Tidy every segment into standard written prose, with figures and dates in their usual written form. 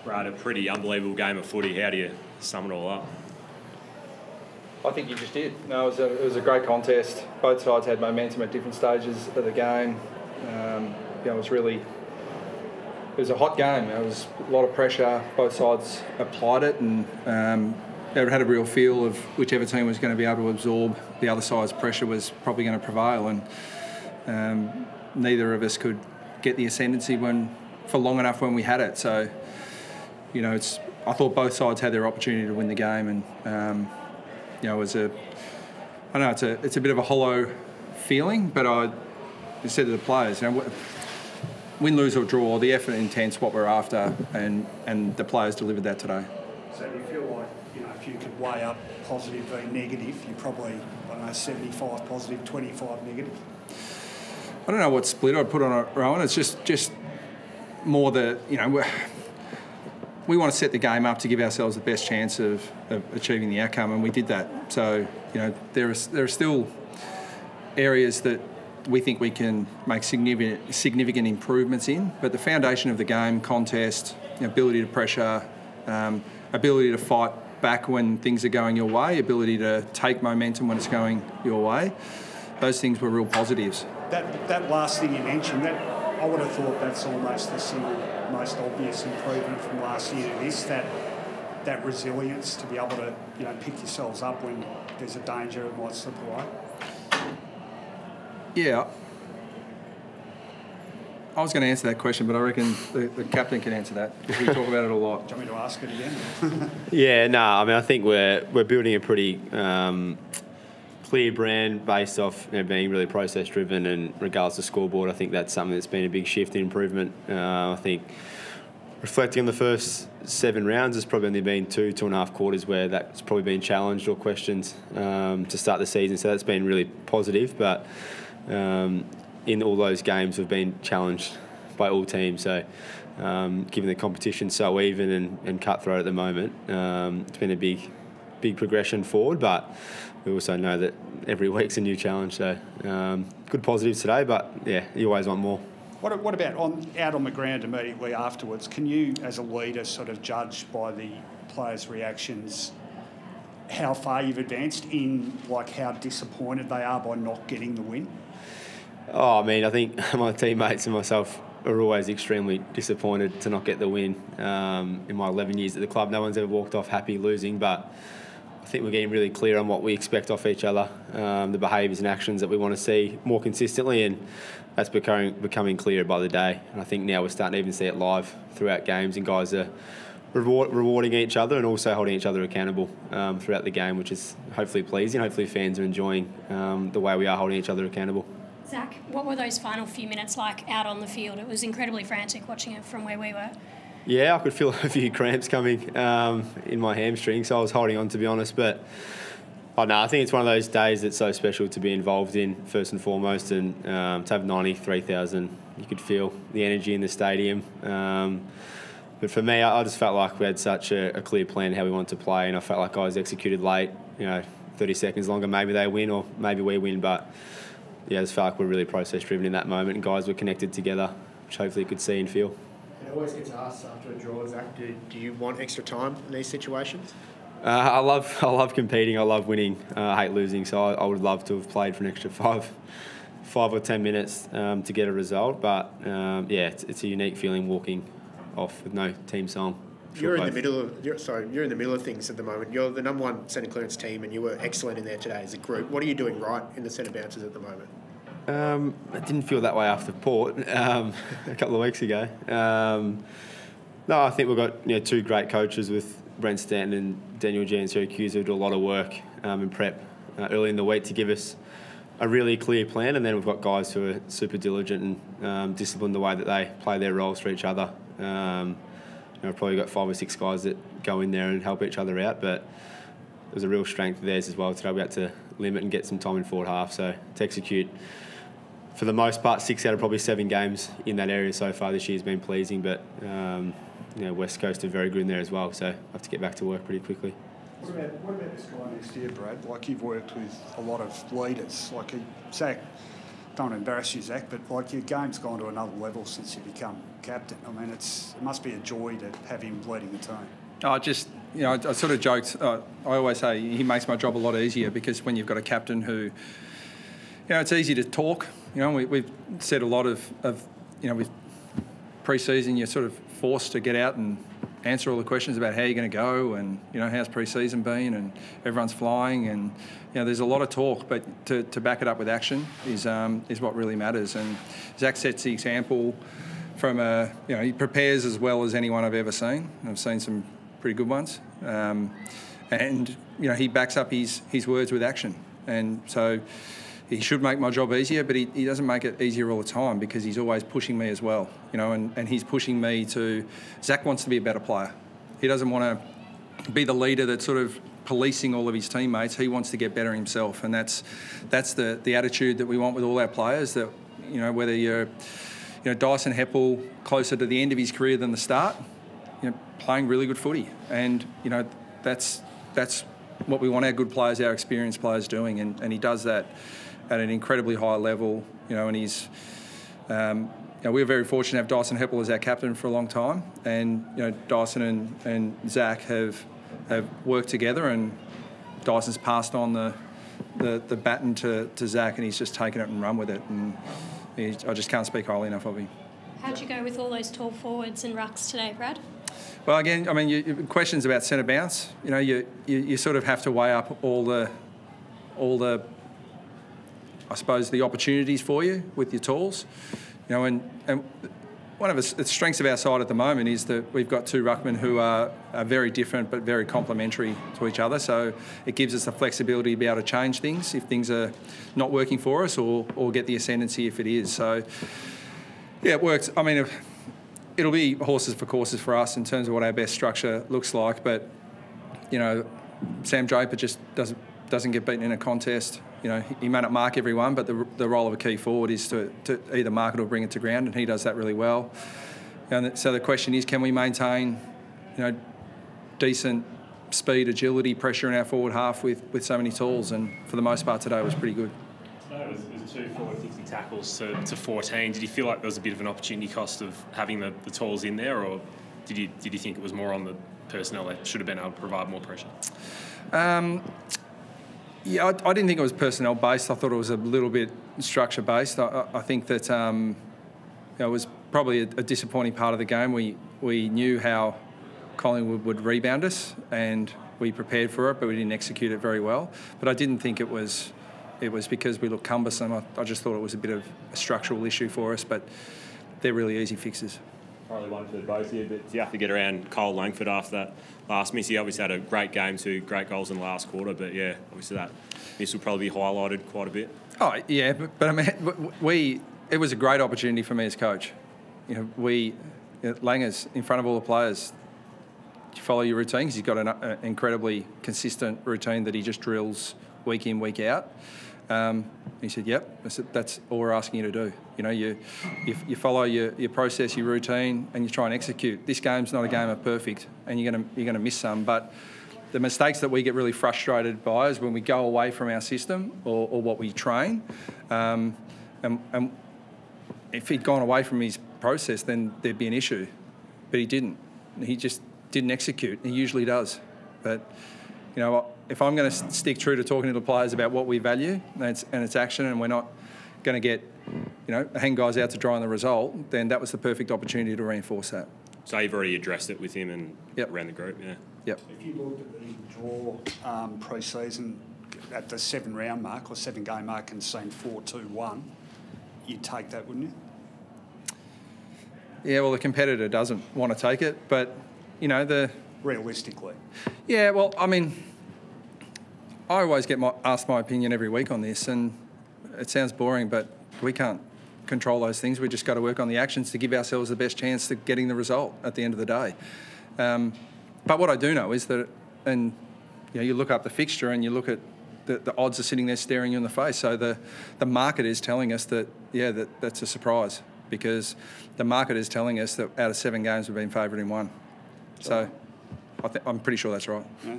Brad, a pretty unbelievable game of footy. How do you sum it all up? I think you just did. No, it was a great contest. Both sides had momentum at different stages of the game. It was a hot game. There was a lot of pressure. Both sides applied it, and they had a real feel of whichever team was going to be able to absorb the other side's pressure was probably going to prevail. And neither of us could get the ascendancy for long enough when we had it. So, I thought both sides had their opportunity to win the game, and it's a bit of a hollow feeling, but I said to the players, win, lose or draw, the effort and intent's what we're after, and the players delivered that today. So do you feel like, if you could weigh up positive v negative, you're probably, 75 positive, 25 negative? I don't know what split I'd put on it, Rowan. It's just more we want to set the game up to give ourselves the best chance of achieving the outcome, and we did that. So, there are still areas that we think we can make significant improvements in, but the foundation of the game, contest, ability to pressure, ability to fight back when things are going your way, ability to take momentum when it's going your way, those things were real positives. That last thing you mentioned, I would have thought that's almost the single most obvious improvement from last year to this, that resilience to be able to pick yourselves up when there's a danger it might slip away. Yeah. I was going to answer that question, but I reckon the captain can answer that because we talk about it a lot. Do you want me to ask it again? Yeah, no, I think we're building a pretty clear brand based off being really process driven, and regardless of scoreboard, I think that's something that's been a big shift in improvement. I think reflecting on the first 7 rounds, there's probably only been 2.5 quarters where that's probably been challenged or questioned to start the season, so that's been really positive, but in all those games we've been challenged by all teams, so given the competition so even and cutthroat at the moment, it's been a big progression forward, but we also know that every week's a new challenge, so good positives today, but yeah, you always want more. What about out on the ground immediately afterwards? Can you, as a leader, sort of judge by the players' reactions how far you've advanced in, how disappointed they are by not getting the win? I think my teammates and myself are always extremely disappointed to not get the win. In my 11 years at the club, no one's ever walked off happy losing, but I think we're getting really clear on what we expect off each other, the behaviours and actions that we want to see more consistently, and that's becoming clearer by the day. And I think now we're starting to even see it live throughout games, and guys are rewarding each other and also holding each other accountable throughout the game, which is hopefully pleasing. Hopefully fans are enjoying the way we are holding each other accountable. Zach, what were those final few minutes like out on the field? It was incredibly frantic watching it from where we were. Yeah, I could feel a few cramps coming in my hamstring, so I was holding on, to be honest. But I think it's one of those days that's so special to be involved in, first and foremost, and to have 93,000, you could feel the energy in the stadium. But for me, I just felt like we had such a clear plan how we wanted to play, and I felt like guys executed late, 30 seconds longer, maybe they win or maybe we win, but yeah, I just felt like we're really process-driven in that moment, and guys were connected together, which hopefully you could see and feel. It always gets asked after a draw, Zach, do you want extra time in these situations? I love competing. I love winning. I hate losing, so I would love to have played for an extra 5 or 10 minutes to get a result. But it's a unique feeling walking off with no team song. You're in the middle of things at the moment. You're the number 1 centre clearance team, and you were excellent in there today as a group. What are you doing right in the centre bounces at the moment? I didn't feel that way after Port a couple of weeks ago. No, I think we've got 2 great coaches with Brent Stanton and Daniel G in Syracuse who do a lot of work and prep early in the week to give us a really clear plan, and then we've got guys who are super diligent and disciplined the way that they play their roles for each other. We've probably got 5 or 6 guys that go in there and help each other out, but there's a real strength of theirs as well today. We had to limit and get some time in forward half, so to execute for the most part 6 out of probably 7 games in that area so far this year has been pleasing, but West Coast are very good in there as well, so I have to get back to work pretty quickly. What about this guy next year, Brad? You've worked with a lot of leaders. Zach don't want to embarrass you, Zach, but like your game's gone to another level since you become captain. I mean, it must be a joy to have him leading the team. I sort of joked. I always say he makes my job a lot easier because when you've got a captain who, it's easy to talk. We've said a lot of with pre-season, you're sort of forced to get out and answer all the questions about how you're going to go and, how's pre-season been, and everyone's flying, and, there's a lot of talk, but to back it up with action is what really matters. And Zach sets the example from he prepares as well as anyone I've ever seen. I've seen some pretty good ones. And he backs up his words with action. And so he should make my job easier, but he doesn't make it easier all the time because he's always pushing me as well, and he's pushing me to... Zach wants to be a better player. He doesn't want to be the leader that's sort of policing all of his teammates. He wants to get better himself, and that's the attitude that we want with all our players, that, whether you're, Dyson Heppel closer to the end of his career than the start, playing really good footy. And, that's what we want our good players, our experienced players doing, and he does that at an incredibly high level, and he's... we're very fortunate to have Dyson Heppel as our captain for a long time, and Dyson and Zach have worked together, and Dyson's passed on the baton to Zach, and he's just taken it and run with it, and I just can't speak highly enough of him. How'd you go with all those tall forwards and rucks today, Brad? Well, again, I mean, questions about centre bounce. You sort of have to weigh up all the, I suppose, the opportunities for you with your talls. And one of the strengths of our side at the moment is that we've got two ruckmen who are very different but very complementary to each other. So it gives us the flexibility to be able to change things if things are not working for us, or get the ascendancy if it is. So, yeah, it works. I mean, it'll be horses for courses for us in terms of what our best structure looks like. But, Sam Draper just doesn't get beaten in a contest. He may not mark everyone, but the role of a key forward is to either mark it or bring it to ground, and he does that really well. And so the question is, can we maintain, decent speed, agility, pressure in our forward half with so many tools? And for the most part today, it was pretty good. It was 2 450 tackles to 14. Did you feel like there was a bit of an opportunity cost of having the tools in there, or did you think it was more on the personnel that should have been able to provide more pressure? Yeah, I didn't think it was personnel based. I thought it was a little bit structure based. I think that it was probably a disappointing part of the game. We knew how Collingwood would rebound us, and we prepared for it, but we didn't execute it very well. But I didn't think it was because we looked cumbersome. I just thought it was a bit of a structural issue for us, but they're really easy fixes. Probably one for the both of you, but you have to get around Cole Langford after that last miss. He obviously had a great game, 2 great goals in the last quarter, but yeah, obviously that miss will probably be highlighted quite a bit. Oh yeah, but I mean, it was a great opportunity for me as coach. Langer's in front of all the players. You follow your routine because he's got an incredibly consistent routine that he just drills week in, week out. He said, "Yep, that's all we're asking you to do. You follow your process, your routine, and you try and execute. This game's not a game of perfect, and you're gonna miss some. But the mistakes that we get really frustrated by is when we go away from our system or what we train. And if he'd gone away from his process, then there'd be an issue. But he didn't. He just didn't execute. He usually does. But if I'm going to stick true to talking to the players about what we value and it's action, and we're not going to get, hang guys out to dry on the result, then that was the perfect opportunity to reinforce that. So you've already addressed it with him and Yep. around the group, yeah? Yep. If you looked at the draw pre-season at the 7-round mark or 7-game mark and seen 4-2-1, you'd take that, wouldn't you? Yeah, well, the competitor doesn't want to take it, but, Realistically. Yeah, well, I mean, I always get asked my opinion every week on this, and it sounds boring, but we can't control those things. We just got to work on the actions to give ourselves the best chance to getting the result at the end of the day. But what I do know is that, and you look up the fixture and you look at the odds are sitting there staring you in the face. So the market is telling us that, that's a surprise, because the market is telling us that out of 7 games we've been favoured in 1. So I'm pretty sure that's right. Yeah.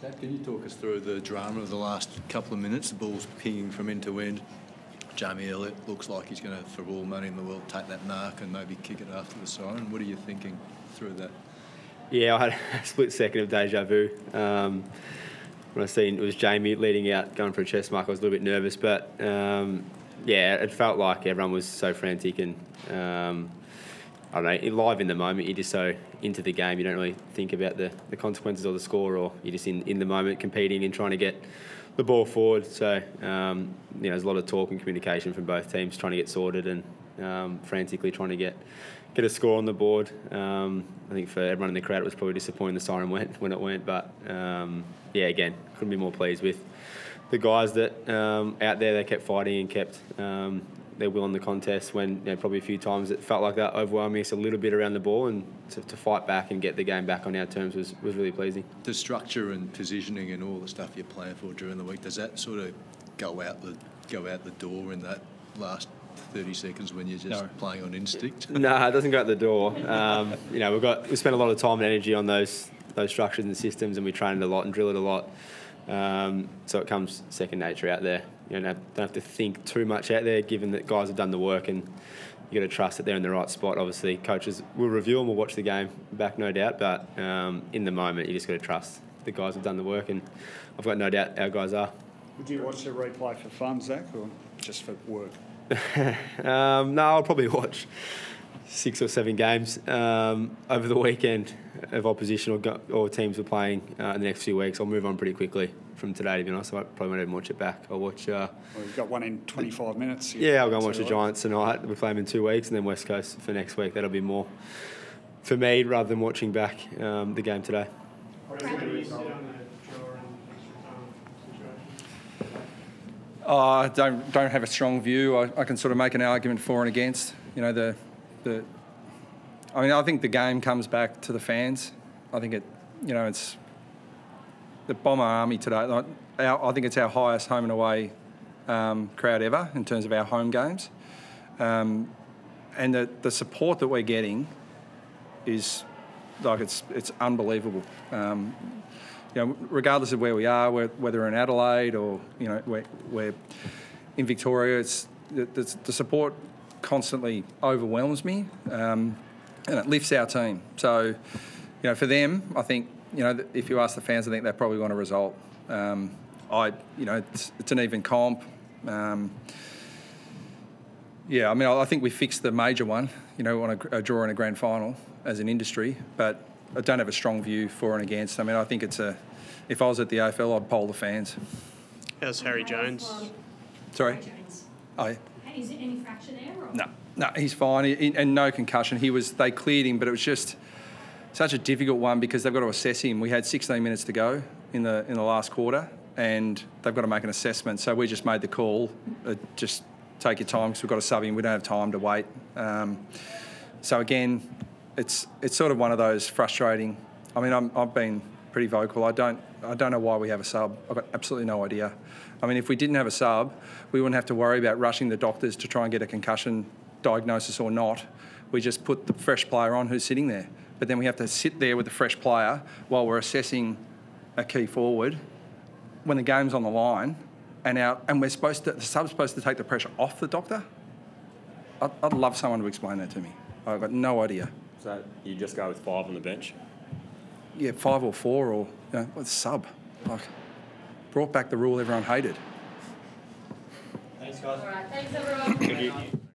Zach, can you talk us through the drama of the last couple of minutes? The ball's pinging from end to end. Jamie Elliott looks like he's going to, for all money in the world, take that mark and maybe kick it after the siren. What are you thinking through that? Yeah, I had a split second of deja vu. When I seen it was Jamie leading out, going for a chest mark, I was a little bit nervous. But, yeah, it felt like everyone was so frantic and, I don't know, live in the moment, you're just so into the game, you don't really think about the consequences or the score, or you're just in the moment competing and trying to get the ball forward. So, there's a lot of talk and communication from both teams trying to get sorted and frantically trying to get a score on the board. I think for everyone in the crowd, it was probably disappointing the siren went when it went. But, yeah, again, couldn't be more pleased with the guys that out there. They kept fighting and kept their will in the contest when probably a few times it felt like that overwhelming us a little bit around the ball, and to fight back and get the game back on our terms was really pleasing. The structure and positioning and all the stuff you plan for during the week, does that sort of go out the door in that last 30 seconds when you're just playing on instinct? No, it doesn't go out the door. We spent a lot of time and energy on those structures and systems, and we trained a lot and drilled it a lot. So it comes second nature out there. Don't have to think too much out there, given that guys have done the work, and you got to trust that they're in the right spot. Obviously, coaches will review them, will watch the game back, no doubt. But in the moment, you just got to trust the guys have done the work, and I've got no doubt our guys are. Would you watch the replay for fun, Zach, or just for work? No, I'll probably watch 6 or 7 games over the weekend of opposition or teams we're playing in the next few weeks. I'll move on pretty quickly from today, to be honest. I probably won't even watch it back. I'll watch... Well, you've got one in 25 minutes. Yeah, I'll go and watch the Giants tonight. We play them in 2 weeks, and then West Coast for next week. That'll be more for me rather than watching back the game today. I don't have a strong view. I can sort of make an argument for and against. I think the game comes back to the fans. I think it's the Bomber Army today. I think it's our highest home and away crowd ever in terms of our home games, and the support that we're getting is it's unbelievable. Regardless of where we are, whether we're in Adelaide or we're in Victoria, it's the support constantly overwhelms me, and it lifts our team. So, for them, I think if you ask the fans, I think they probably want a result. It's an even comp. I think we fixed the major one, on a draw in a grand final as an industry, but I don't have a strong view for and against. I think if I was at the AFL, I'd poll the fans. How's Harry Jones? Sorry? Jones. Oh, yeah. Is there any fracture there? Or? No, he's fine. And no concussion. They cleared him, but it was just such a difficult one because they've got to assess him. We had 16 minutes to go in the last quarter, and they've got to make an assessment. So we just made the call, just take your time because we've got to sub him. We don't have time to wait. So again, it's sort of one of those frustrating. I've been pretty vocal. I don't know why we have a sub. I've got absolutely no idea. If we didn't have a sub, we wouldn't have to worry about rushing the doctors to try and get a concussion diagnosis or not. We just put the fresh player on who's sitting there. But then we have to sit there with the fresh player while we're assessing a key forward when the game's on the line, and the sub's supposed to take the pressure off the doctor. I'd love someone to explain that to me. I've got no idea. So you just go with 5 on the bench? Yeah, 5 or 4 or sub. Brought back the rule everyone hated. Thanks, guys. All right, thanks everyone. Thank you.